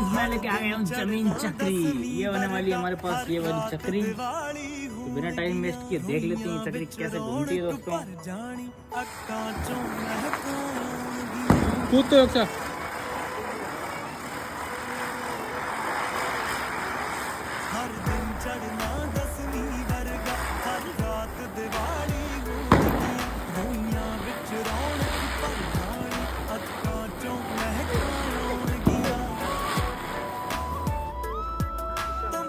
Guys मैं लेके आ गया हूँ जमीन चक्री। ये होने वाली है हमारे पास ये वाली चक्री। तो बिना टाइम वेस्ट किए देख लेते हैं चक्री कैसे घूमती है दोस्तों। कूद तो अच्छा। हर दिन चढ़ना